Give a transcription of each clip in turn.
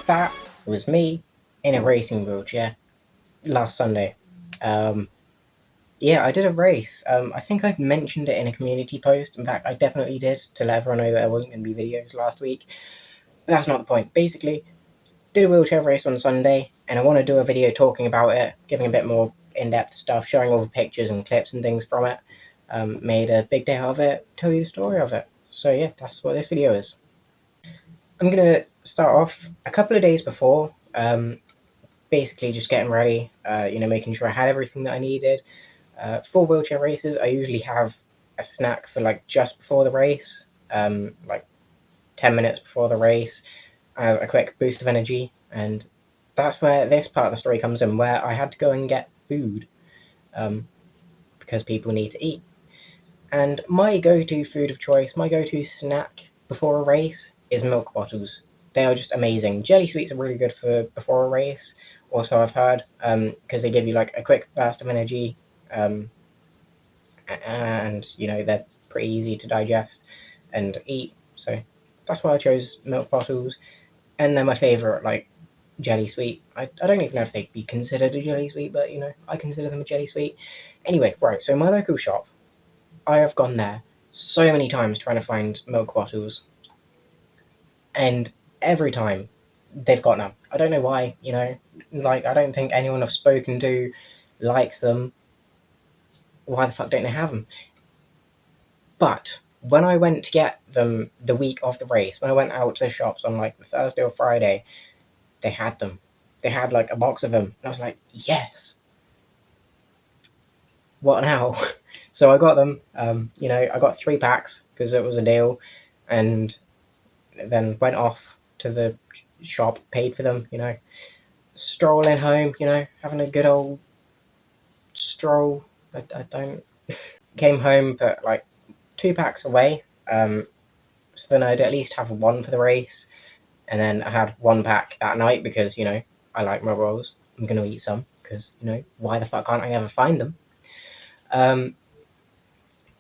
that was me in a racing wheelchair last Sunday. Yeah, I did a race. I think I mentioned it in a community post. In fact, I definitely did, to let everyone know that there wasn't going to be videos last week. But that's not the point. Basically, did a wheelchair race on Sunday, and I want to do a video talking about it, giving a bit more in-depth stuff, showing all the pictures and clips and things from it. Made a big day of it, tell you the story of it. So yeah, that's what this video is. I'm going to start off a couple of days before, basically just getting ready, making sure I had everything that I needed. For wheelchair races, I usually have a snack for like just before the race, like 10 minutes before the race, as a quick boost of energy. And that's where this part of the story comes in, where I had to go and get food, because people need to eat. And my go-to food of choice, my go-to snack before a race is milk bottles. They are just amazing. Jelly sweets are really good for before a race, also I've heard, because they give you like a quick burst of energy, and they're pretty easy to digest and eat. So that's why I chose milk bottles. And they're my favourite, like, jelly sweet. I don't even know if they'd be considered a jelly sweet, but I consider them a jelly sweet. Anyway, right, so my local shop, I have gone there so many times trying to find milk bottles, and every time they've got none. I don't know why, like, I don't think anyone I've spoken to likes them. Why the fuck don't they have them? But when I went to get them the week of the race, when I went out to the shops on like the Thursday or Friday, they had them. They had like a box of them. And I was like, yes. What now? So I got them. I got 3 packs because it was a deal, and then went off to the shop, paid for them, strolling home, having a good old stroll. I don't. Came home, put like 2 packs away. So then I'd at least have 1 for the race, and then I had 1 pack that night because I like my rolls. I'm gonna eat some because why the fuck can't I ever find them?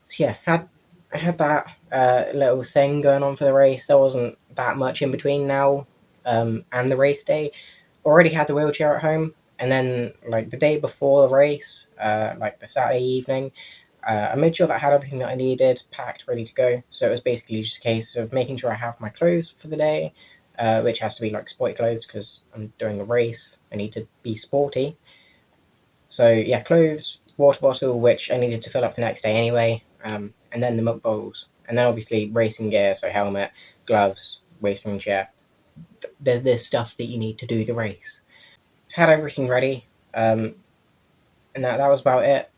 So yeah, I had that little thing going on for the race. There wasn't that much in between now and the race day. Already had the wheelchair at home, and then like the day before the race, like the Saturday evening, I made sure that I had everything that I needed, packed, ready to go. So it was basically just a case of making sure I have my clothes for the day, which has to be like sporty clothes because I'm doing a race. I need to be sporty. So yeah, clothes, water bottle, which I needed to fill up the next day anyway, and then the milk bowls. And then obviously racing gear, so helmet, gloves, racing chair. There's stuff that you need to do the race. So had everything ready, and that was about it.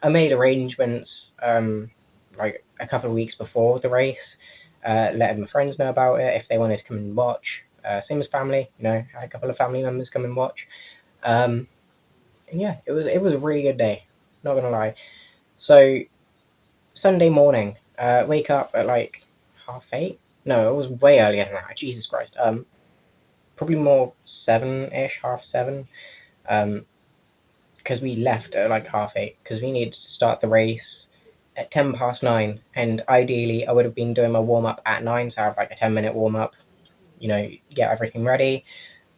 I made arrangements like a couple of weeks before the race, letting my friends know about it if they wanted to come and watch. Same as family, I had a couple of family members come and watch. And yeah, it was a really good day, not gonna lie. So Sunday morning, wake up at like 8:30. No, it was way earlier than that. Jesus Christ. Probably more 7-ish, 7:30. Because we left at like 8:30 because we needed to start the race at 9:10, and ideally I would have been doing my warm up at 9, so I have like a 10-minute warm up, get everything ready.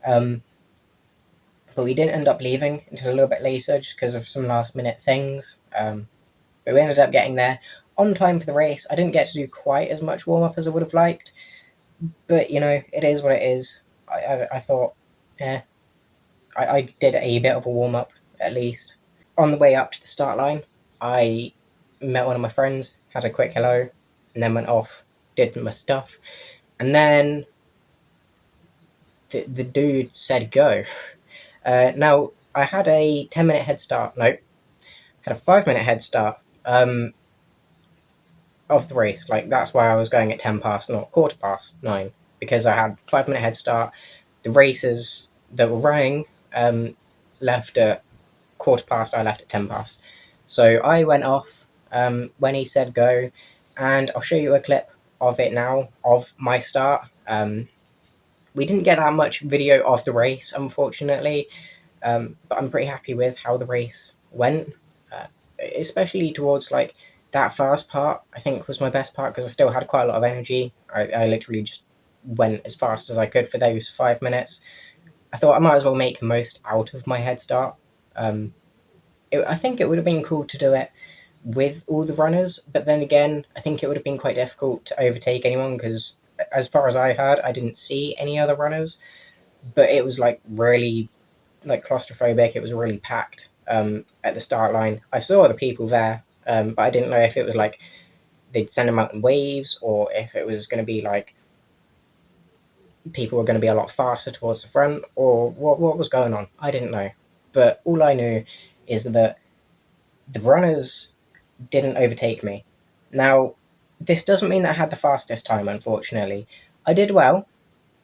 But we didn't end up leaving until a little bit later just because of some last minute things. But we ended up getting there on time for the race. I didn't get to do quite as much warm up as I would have liked, but it is what it is. I thought, yeah, I did a bit of a warm up at least. On the way up to the start line, I met one of my friends, had a quick hello, and then went off, did my stuff. And then the dude said go. Now, I had a 10-minute head start. No, had a 5-minute head start of the race. Like, that's why I was going at 10 past, not 9:15, because I had 5-minute head start. The racers that were running left at 15:15. I left at 10 past. So I went off when he said go, and I'll show you a clip of it now, of my start. We didn't get that much video of the race, unfortunately, but I'm pretty happy with how the race went, especially towards like that first part. I think was my best part because I still had quite a lot of energy. I literally just went as fast as I could for those 5 minutes. I thought I might as well make the most out of my head start. Um, I think it would have been cool to do it with all the runners, but then again, I think it would have been quite difficult to overtake anyone because, as far as I heard, I didn't see any other runners. But it was like really like claustrophobic. It was really packed at the start line. I saw the people there, but I didn't know if it was like they'd send them out in waves or if it was going to be like people were going to be a lot faster towards the front or what was going on. I didn't know. But all I knew is that the runners didn't overtake me. Now, this doesn't mean that I had the fastest time, unfortunately. I did well,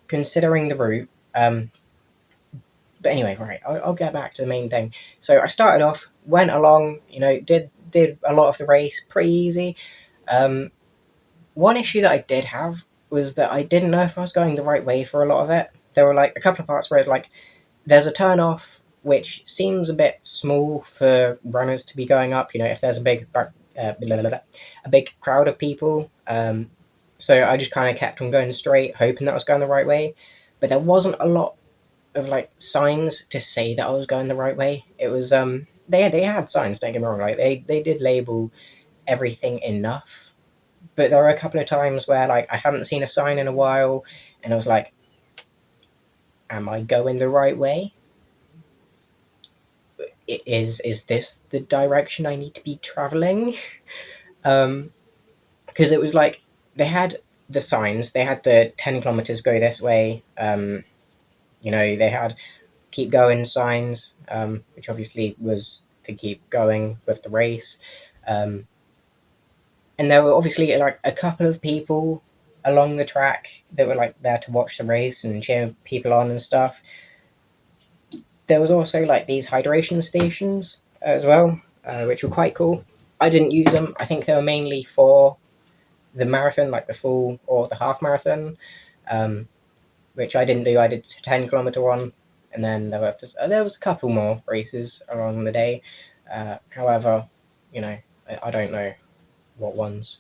considering the route. But anyway, right, I'll get back to the main thing. So I started off, went along, did a lot of the race pretty easy. Um, One issue that I did have was that I didn't know if I was going the right way for a lot of it. There were like a couple of parts where like there's a turn off which seems a bit small for runners to be going up. If there's a big crowd of people. So I just kind of kept on going straight, hoping that I was going the right way. But there wasn't a lot of like signs to say that I was going the right way. It was they had signs. Don't get me wrong. Like they did label everything enough, but there were a couple of times where like I hadn't seen a sign in a while, and I was like, "Am I going the right way? Is this the direction I need to be traveling?" Because it was like they had the signs. They had the 10 kilometers go this way. They had keep going signs, which obviously was to keep going with the race. And there were obviously like a couple of people along the track that were like there to watch the race and cheer people on and stuff. There was also like these hydration stations as well, which were quite cool. I didn't use them. I think they were mainly for the marathon, like the full or the half marathon, which I didn't do. I did a 10 kilometer one, and then there was a couple more races along the day. However, I don't know what ones.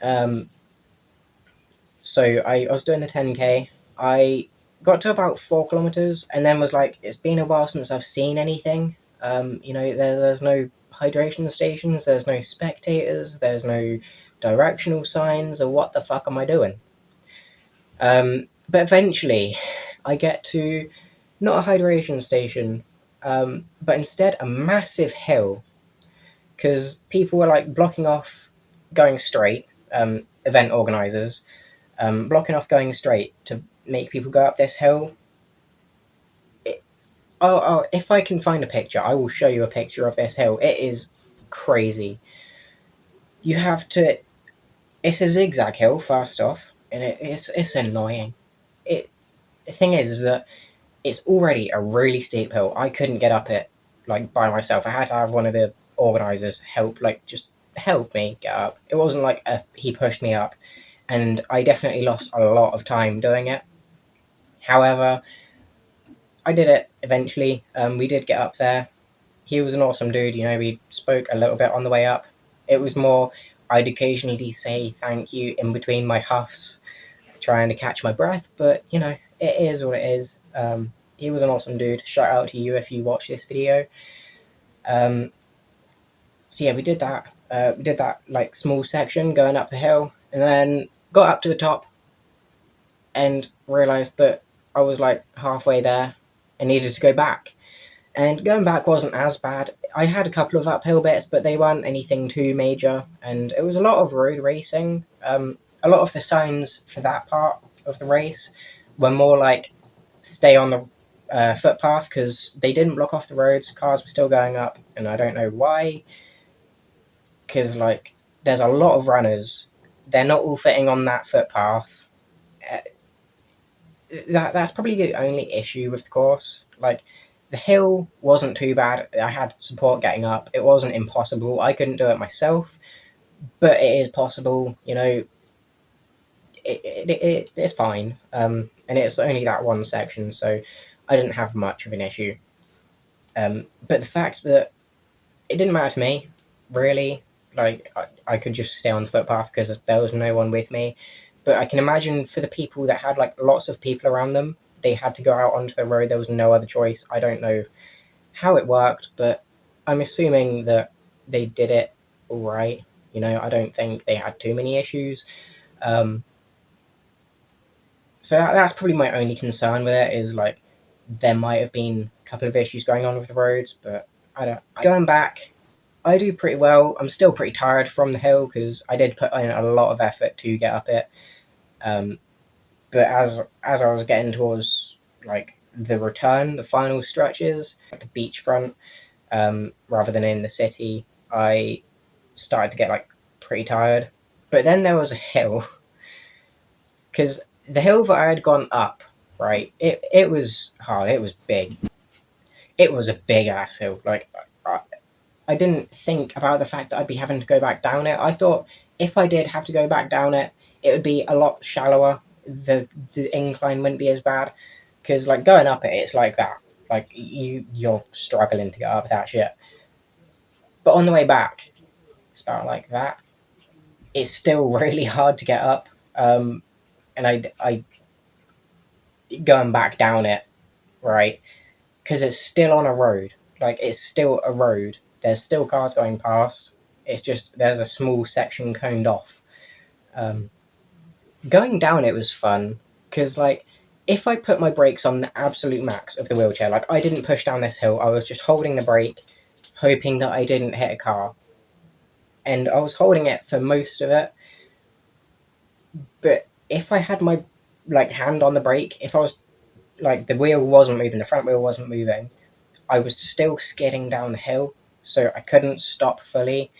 Um, so I was doing the 10K. I got to about 4 kilometers, and then was like, it's been a while since I've seen anything. There's no hydration stations, there's no spectators, there's no directional signs, or what the fuck am I doing? But eventually, I get to not a hydration station, but instead a massive hill, because people were like blocking off going straight. Event organizers blocking off going straight to make people go up this hill. If I can find a picture, I will show you a picture of this hill. It is crazy. You have to. It's a zigzag hill, first off, and it's annoying. The thing is that it's already a really steep hill. I couldn't get up it like by myself. I had to have one of the organizers help, like just help me get up. It wasn't like he pushed me up, and I definitely lost a lot of time doing it. However, I did it eventually. We did get up there. He was an awesome dude. We spoke a little bit on the way up. It was more, I'd occasionally say thank you in between my huffs, trying to catch my breath, but it is what it is. He was an awesome dude. Shout out to you if you watch this video. So yeah, we did that. We did that like small section going up the hill, and then got up to the top, and realized that I was like halfway there, and needed to go back. And going back wasn't as bad. I had a couple of uphill bits, but they weren't anything too major, and it was a lot of road racing. A lot of the signs for that part of the race were more like stay on the footpath, because they didn't block off the roads. Cars were still going up, and I don't know why. Because like there's a lot of runners, they're not all fitting on that footpath. Uh, that's probably the only issue with the course. Like the hill wasn't too bad. I had support getting up. It wasn't impossible. I couldn't do it myself, but it is possible. It's fine. And it's only that one section, so I didn't have much of an issue. But the fact that it didn't matter to me, really, like I could just stay on the footpath because there was no one with me. But I can imagine for the people that had like lots of people around them, they had to go out onto the road. There was no other choice. I don't know how it worked, but I'm assuming that they did it all right. I don't think they had too many issues. Um, so that's probably my only concern with it, is like there might have been a couple of issues going on with the roads, but I don't. Going back, I do pretty well. I'm still pretty tired from the hill because I did put in a lot of effort to get up it. Um, but as I was getting towards like the return, the final stretches, like the beachfront, rather than in the city, I started to get like pretty tired. But then there was a hill, because the hill that I had gone up, right, it was hard. It was big. It was a big ass hill. Like I didn't think about the fact that I'd be having to go back down it. I thought if I did have to go back down it, it would be a lot shallower. The incline wouldn't be as bad, because like going up it, it's like that. Like you're struggling to get up that shit. But on the way back, it's about like that. It's still really hard to get up. And I going back down it, right, because it's still on a road. Like it's still a road. There's still cars going past. It's just there's a small section coned off. Um, Going down it was fun because like if I put my brakes on the absolute max of the wheelchair, like I didn't push down this hill. I was just holding the brake, hoping that I didn't hit a car, and I was holding it for most of it. But if I had my like hand on the brake, if I was like the wheel wasn't moving, the front wheel wasn't moving, I was still skidding down the hill, so I couldn't stop fully.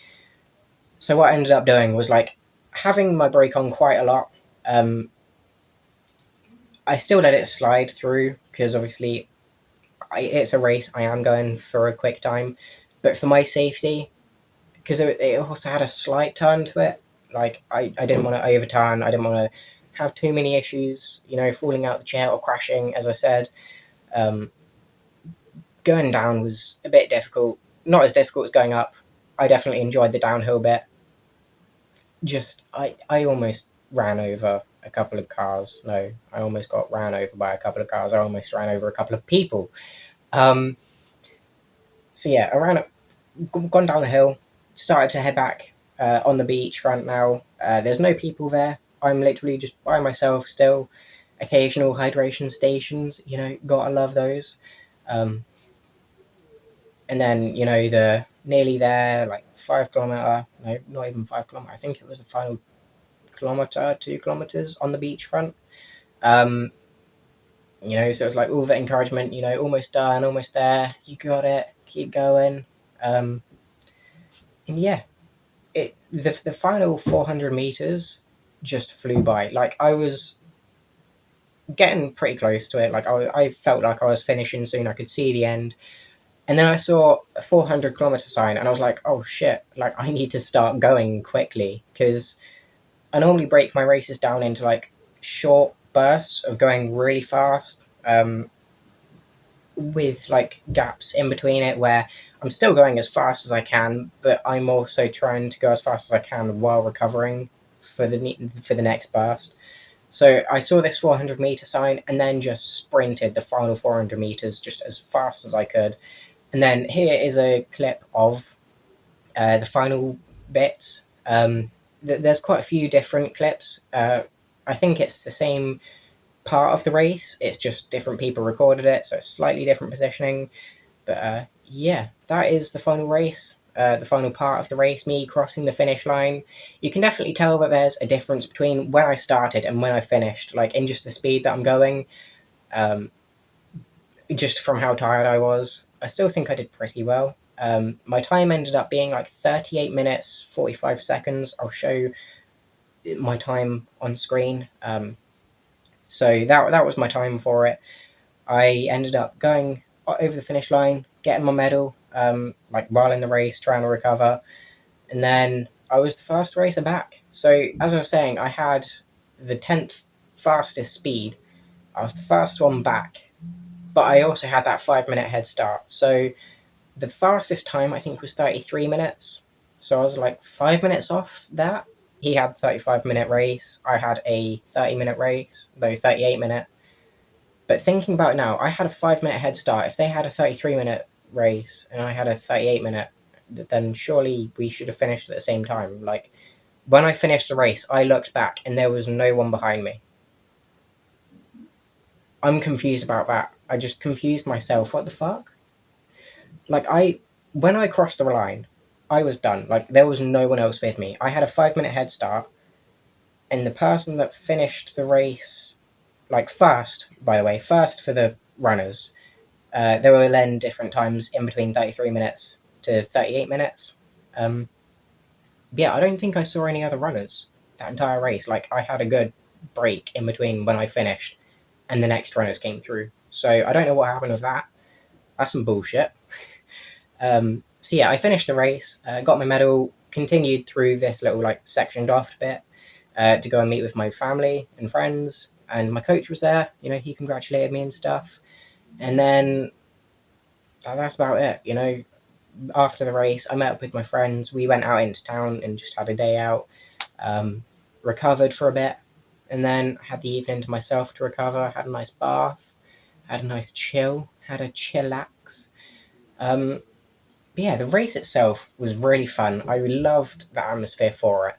So what I ended up doing was like having my brake on quite a lot. I still let it slide through because obviously it's a race. I am going for a quick time, but for my safety, because it also had a slight turn to it. Like I didn't want to overturn. I didn't want to have too many issues, falling out the chair or crashing. As I said, um, going down was a bit difficult. Not as difficult as going up. I definitely enjoyed the downhill bit. Just I almost ran over a couple of cars. No, I almost got ran over by a couple of cars. I almost ran over a couple of people. Um, so yeah, gone down the hill, started to head back on the beach front now. There's no people there. I'm literally just by myself still. Occasional hydration stations, gotta love those. Um, and then the nearly there, like 5 kilometer, no, not even 5 kilometer. I think it was the final kilometer, 2 kilometers on the beachfront. Um, so it's like all the encouragement, almost done, almost there. You got it. Keep going. And yeah, the final 400 meters just flew by. Like I was getting pretty close to it. Like I felt like I was finishing soon. I could see the end. And then I saw a 400-kilometer sign, and I was like, "Oh shit! Like I need to start going quickly," because I normally break my races down into like short bursts of going really fast, with like gaps in between it where I'm still going as fast as I can, but I'm also trying to go as fast as I can while recovering for the next burst. So I saw this 400-meter sign and then just sprinted the final 400 meters just as fast as I could. And then here is a clip of the final bits. There's quite a few different clips. I think it's the same part of the race. It's just different people recorded it, so it's slightly different positioning. But yeah, that is the final race. The final part of the race, me crossing the finish line. You can definitely tell that there's a difference between when I started and when I finished, like in just the speed that I'm going. Just from how tired I was, I still think I did pretty well. My time ended up being like 38 minutes, 45 seconds. I'll show my time on screen. So that was my time for it. I ended up going over the finish line, getting my medal, like while in the race, trying to recover. And then I was the first racer back. So as I was saying, I had the 10th fastest speed. I was the first one back, but I also had that 5 minute head start. So the fastest time I think was 33 minutes. So I was like 5 minutes off that. he had 35-minute race, I had a 30-minute race, though 38-minute. But thinking about it now, I had a 5-minute head start. If they had a 33-minute race and I had a 38-minute, then surely we should have finished at the same time. Like, when I finished the race, I looked back and there was no one behind me. I'm confused about that. I just confused myself. What the fuck? Like, when I crossed the line, I was done. Like, there was no one else with me. I had a 5-minute head start, and the person that finished the race, like, first, by the way, first for the runners, they were then different times in between 33 minutes to 38 minutes. Yeah, I don't think I saw any other runners that entire race. Like, I had a good break in between when I finished and the next runners came through. So I don't know what happened with that. That's some bullshit. So yeah, I finished the race, got my medal, continued through this little like sectioned off bit to go and meet with my family and friends, and my coach was there. You know, he congratulated me and stuff. And then that's about it. You know, after the race, I met up with my friends. We went out into town and just had a day out, recovered for a bit, and then had the evening to myself to recover. Had a nice bath, had a nice chill, had a chillax. But yeah, the race itself was really fun. I loved the atmosphere for it,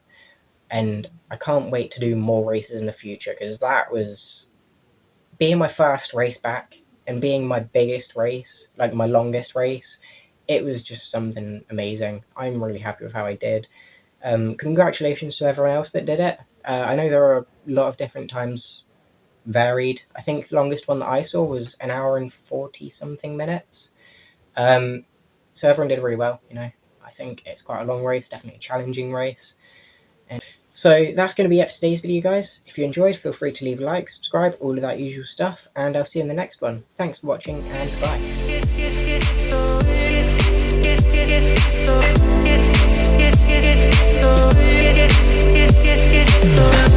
and I can't wait to do more races in the future, because that was being my first race back and being my biggest race, like my longest race. It was just something amazing. I'm really happy with how I did. Congratulations to everyone else that did it. I know there are a lot of different times varied. I think the longest one that I saw was an hour and 40 something minutes. So everyone did really well, you know. I think it's quite a long race, definitely a challenging race. And so that's going to be it for today's video, guys. If you enjoyed, feel free to leave a like, subscribe, all of that usual stuff, and I'll see you in the next one. Thanks for watching, and bye.